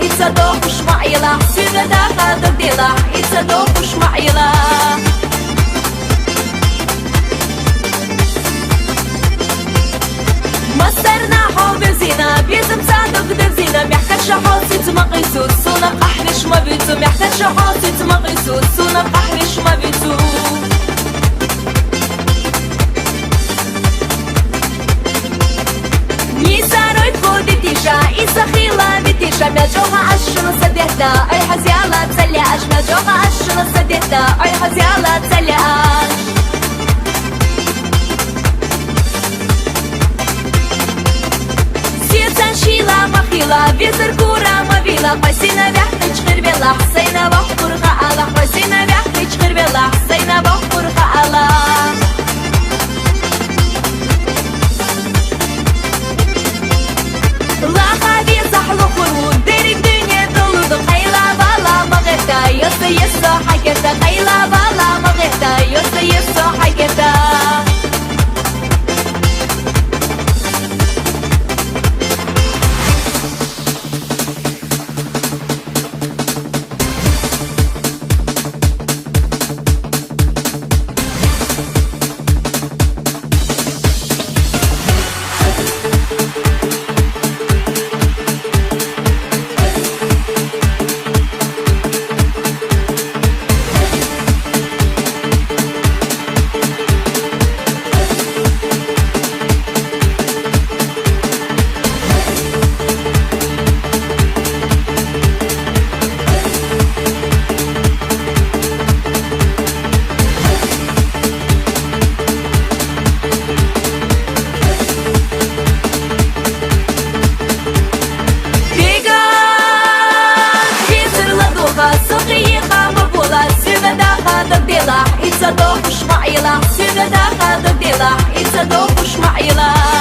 І садок шмаїла, сюда добіла, і садок шмаїла. مصرناها بزينة بيزم صادق دبزينة محتاج شخاصي تمقيسو سونا قحرش ما بيتو محتاج شخاصي تمقيسو سونا قحرش ما بيتو نيساروي تخودي تيشا إساخيلا بتيشا مجوها عشنا صديقنا أي حزيالة تسلي أش مجوها عشنا صديقنا أي حزيالة تسلي أش شيلا مخيلا بيزر كورا مبيلا قيسينا بحكي تشغير بيلا حسينا بحكور غالا قيسينا بحكي تشغير بيلا حسينا بحكور غالا لا خادي صحلو خرود ديري الدنيا دولود خيلا بالا مغيرتا يسا يسا حكيتا خيلا بالا مغيرتا يسا يسا حكيتا إذا دوب شمعيلا سيدا داخل دبيلا إذا دوب شمعيلا